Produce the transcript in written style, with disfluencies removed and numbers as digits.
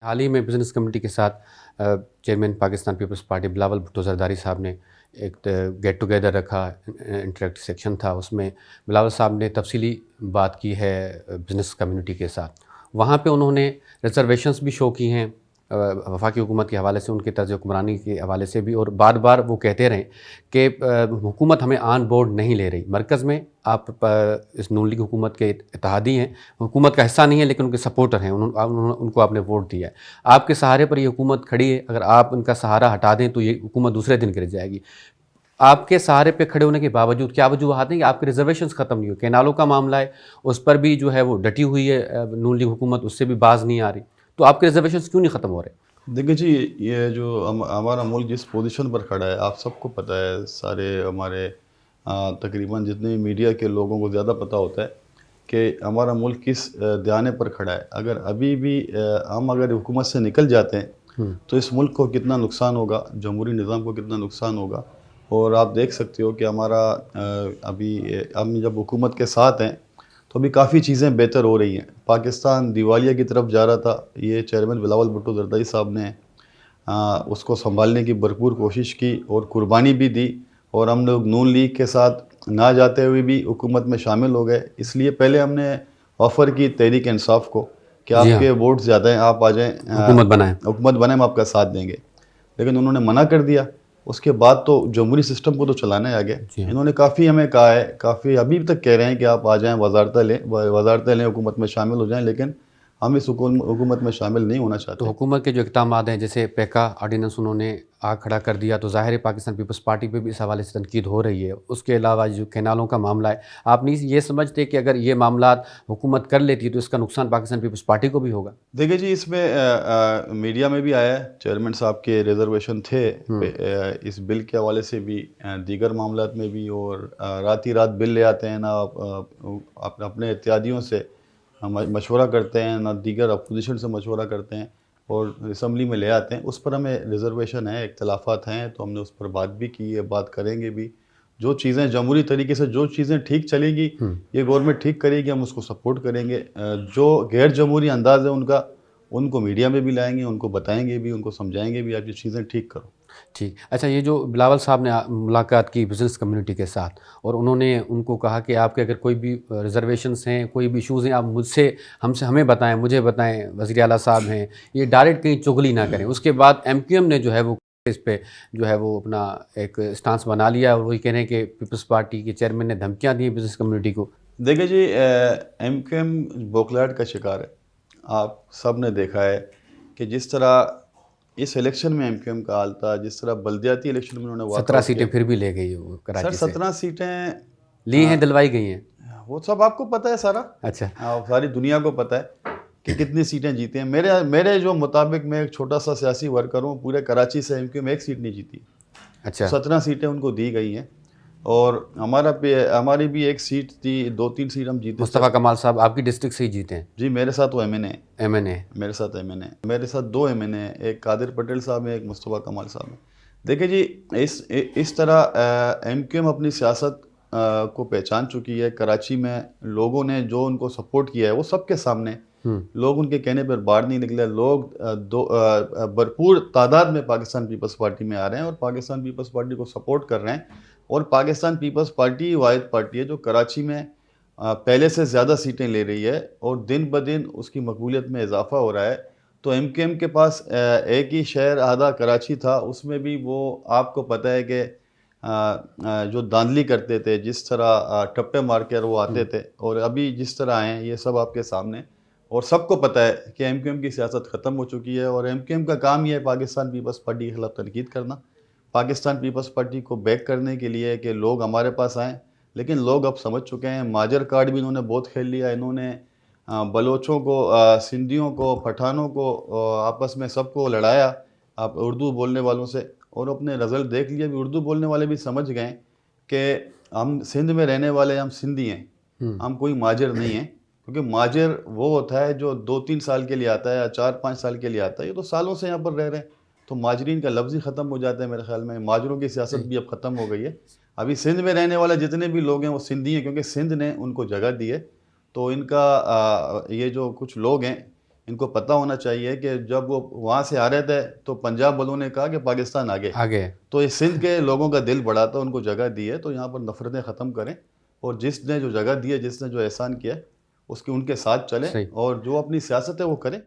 حال ہی میں business community کے ساتھ chairman Pakistan Peoples Party Bilawal Bhutto Zardari صاحب نے ایک گیٹ ٹوگیدر رکھا، انٹریکٹیو سیکشن تھا، اس میں بلاول صاحب نے تفصیلی بات کی ہے بزنس کمیونٹی کے ساتھ۔ وہاں پہ انہوں نے ریزرویشنز بھی شو کی ہیں وفاقی حکومت کے حوالے سے، ان کے طرز حکمرانی کے حوالے سے بھی، اور بار بار وہ کہتے رہیں کہ حکومت ہمیں آن بورڈ نہیں لے رہی۔ مرکز میں آپ اس نون لیگ حکومت کے اتحادی ہیں، حکومت کا حصہ نہیں ہے لیکن ان کے سپورٹر ہیں، ان کو آپ نے ووٹ دیا ہے۔ آپ کے سہارے پر یہ حکومت کھڑی ہے، اگر آپ ان کا سہارا ہٹا دیں تو یہ حکومت دوسرے دن گر جائے گی۔ آپ کے سہارے پہ کھڑے ہونے کے باوجود کیا وجوہات ہیں کہ آپ کے ریزرویشنز ختم نہیں ہوئے؟ کینالوں کا معاملہ ہے، اس پر بھی جو ہے وہ ڈٹی ہوئی ہے نون لیگ حکومت، اس سے بھی باز نہیں آ رہی، تو آپ کے ریزرویشنز کیوں نہیں ختم ہو رہے؟ دیکھیں جی، یہ جو ہمارا ملک جس پوزیشن پر کھڑا ہے، آپ سب کو پتہ ہے، سارے ہمارے تقریباً جتنے میڈیا کے لوگوں کو زیادہ پتہ ہوتا ہے کہ ہمارا ملک کس دیانے پر کھڑا ہے۔ اگر ابھی بھی ہم اگر حکومت سے نکل جاتے ہیں تو اس ملک کو کتنا نقصان ہوگا، جمہوری نظام کو کتنا نقصان ہوگا۔ اور آپ دیکھ سکتے ہو کہ ہمارا ابھی ہم جب حکومت کے ساتھ ہیں تو ابھی کافی چیزیں بہتر ہو رہی ہیں۔ پاکستان دیوالیہ کی طرف جا رہا تھا، یہ چیئرمین بلاول بھٹو زرداری صاحب نے اس کو سنبھالنے کی بھرپور کوشش کی اور قربانی بھی دی، اور ہم لوگ نون لیگ کے ساتھ نہ جاتے ہوئے بھی حکومت میں شامل ہو گئے۔ اس لیے پہلے ہم نے آفر کی تحریک انصاف کو کہ جی آپ ہاں، کے ووٹ زیادہ ہیں، آپ آ جائیں، حکومت بنائیں۔ حکومت بنائیں، ہم آپ کا ساتھ دیں گے، لیکن انہوں نے منع کر دیا۔ اس کے بعد تو جمہوری سسٹم کو تو چلانا ہے آگے۔ جی ہاں، انہوں نے کافی ہمیں کہا ہے، کافی ابھی تک کہہ رہے ہیں کہ آپ آ جائیں، وزارتیں لیں، حکومت میں شامل ہو جائیں، لیکن ہم اس حکومت میں شامل نہیں ہونا چاہتے۔ تو حکومت کے جو اقدامات ہیں جیسے پیکا آرڈیننس انہوں نے کھڑا کر دیا، تو ظاہر ہے پاکستان پیپلز پارٹی پہ بھی اس حوالے سے تنقید ہو رہی ہے۔ اس کے علاوہ جو کینالوں کا معاملہ ہے، آپ نہیں یہ سمجھتے کہ اگر یہ معاملات حکومت کر لیتی تو اس کا نقصان پاکستان پیپلز پارٹی کو بھی ہوگا؟ دیکھیں جی، اس میں میڈیا میں بھی آیا ہے، چیئرمین صاحب کے ریزرویشن تھے اس بل کے حوالے سے بھی، دیگر معاملات میں بھی، اور رات ہی رات بل لے آتے ہیں، نہ اپنے اتحادیوں سے مشورہ کرتے ہیں، نہ دیگر اپوزیشن سے مشورہ کرتے ہیں، اور اسمبلی میں لے آتے ہیں۔ اس پر ہمیں ریزرویشن ہے، اختلافات ہیں، تو ہم نے اس پر بات بھی کی ہے، بات کریں گے بھی۔ جو چیزیں جمہوری طریقے سے جو چیزیں ٹھیک چلیں گی، یہ گورنمنٹ ٹھیک کرے گی، ہم اس کو سپورٹ کریں گے۔ جو غیر جمہوری انداز ہے ان کو میڈیا میں بھی لائیں گے، ان کو بتائیں گے بھی، ان کو سمجھائیں گے بھی، آپ یہ چیزیں ٹھیک کرو۔ ٹھیک، اچھا، یہ جو بلاول صاحب نے ملاقات کی بزنس کمیونٹی کے ساتھ، اور انہوں نے ان کو کہا کہ آپ کے اگر کوئی بھی ریزرویشنس ہیں، کوئی بھی ایشوز ہیں، آپ ہمیں بتائیں، مجھے بتائیں، وزیر اعلیٰ صاحب ہیں، یہ ڈائریکٹ کہیں چغلی نہ کریں۔ اس کے بعد ایم کیو ایم نے جو ہے وہ اس پہ جو ہے وہ اپنا ایک اسٹانس بنا لیا، اور وہی کہہ رہے ہیں کہ پیپلز پارٹی کے چیئرمین نے دھمکیاں دی ہیں بزنس کمیونٹی کو۔ دیکھیں جی، ایم کیو ایم بوکھلاہٹ کا شکار ہے۔ آپ سب نے دیکھا ہے کہ جس طرح اس الیکشن میں ایم کیو ایم کا حال تھا، جس طرح بلدیاتی الیکشن میں انہوں نے واک 17 آؤٹ کیا۔ سیٹیں پھر بھی لے گئی وہ سر، کراچی سے، 17 سیٹیں لی ہیں، دلوائی گئی ہیں۔ وہ سب آپ کو پتہ ہے سارا، اچھا، ساری دنیا کو پتہ ہے کہ کتنی سیٹیں جیتے ہیں۔ میرے جو مطابق، میں ایک چھوٹا سا سیاسی ورکر ہوں، پورے کراچی سے ایم کیو ایم ایک سیٹ نہیں جیتی، اچھا، 17 سیٹیں ان کو دی گئی ہیں، اور ہماری بھی ایک سیٹ تھی، 2-3 سیٹ ہم جیتے۔ مصطفیٰ کمال صاحب آپ کی ڈسٹرکٹ سے ہی جیتے ہیں؟ جی، میرے ساتھ وہ ایم این اے، ایم این اے۔ میرے ساتھ ایم این اے، میرے ساتھ 2 ایم این اے، ایک قادر پٹیل صاحب ہیں، ایک مصطفیٰ کمال صاحب ہیں۔ دیکھیں جی، اس طرح ایم کیو ایم اپنی سیاست کو پہچان چکی ہے۔ کراچی میں لوگوں نے جو ان کو سپورٹ کیا ہے وہ سب کے سامنے، لوگ ان کے کہنے پر باہر نہیں نکلے۔ لوگ بھرپور تعداد میں پاکستان پیپلز پارٹی میں آ رہے ہیں اور پاکستان پیپلز پارٹی کو سپورٹ کر رہے ہیں، اور پاکستان پیپلز پارٹی واحد پارٹی ہے جو کراچی میں پہلے سے زیادہ سیٹیں لے رہی ہے، اور دن بدن اس کی مقبولیت میں اضافہ ہو رہا ہے۔ تو ایم کیو ایم کے پاس ایک ہی شہر آدھا کراچی تھا، اس میں بھی وہ آپ کو پتہ ہے کہ جو دھاندلی کرتے تھے، جس طرح ٹپے مار کر وہ آتے تھے، اور ابھی جس طرح آئے ہیں، یہ سب آپ کے سامنے، اور سب کو پتہ ہے کہ ایم کیو ایم کی سیاست ختم ہو چکی ہے، اور ایم کیو ایم کا کام یہ ہے پاکستان پیپلز پارٹی کے خلاف تنقید کرنا، پاکستان پیپلز پارٹی کو بیک کرنے کے لیے کہ لوگ ہمارے پاس آئیں۔ لیکن لوگ اب سمجھ چکے ہیں، ماجر کارڈ بھی انہوں نے بہت کھیل لیا۔ انہوں نے بلوچوں کو، سندھیوں کو، پٹھانوں کو آپس میں سب کو لڑایا، آپ اردو بولنے والوں سے، اور اپنے رزلٹ دیکھ لیا بھی۔ اردو بولنے والے بھی سمجھ گئے کہ ہم سندھ میں رہنے والے، ہم سندھی ہیں، ہم کوئی ماجر نہیں ہیں، کیونکہ ماجر وہ ہوتا ہے جو 2-3 سال کے لیے آتا ہے یا 4-5 سال کے لیے آتا ہے، یہ تو سالوں سے یہاں پر رہ رہے ہیں، تو ماجرین کا لفظ ہی ختم ہو جاتا ہے۔ میرے خیال میں ماجروں کی سیاست بھی اب ختم ہو گئی ہے۔ ابھی سندھ میں رہنے والے جتنے بھی لوگ ہیں وہ سندھی ہیں، کیونکہ سندھ نے ان کو جگہ دی ہے۔ تو ان کا یہ جو کچھ لوگ ہیں، ان کو پتہ ہونا چاہیے کہ جب وہ وہاں سے آ رہے تھے تو پنجاب والوں نے کہا کہ پاکستان آگے، تو یہ سندھ کے لوگوں کا دل بڑا تھا، ان کو جگہ دی ہے، تو یہاں پر نفرتیں ختم کریں، اور جس نے جو جگہ دی ہے، جس نے جو احسان کیا ہے، اس کے ان کے ساتھ چلیں، صحیح. اور جو اپنی سیاست ہے وہ کریں.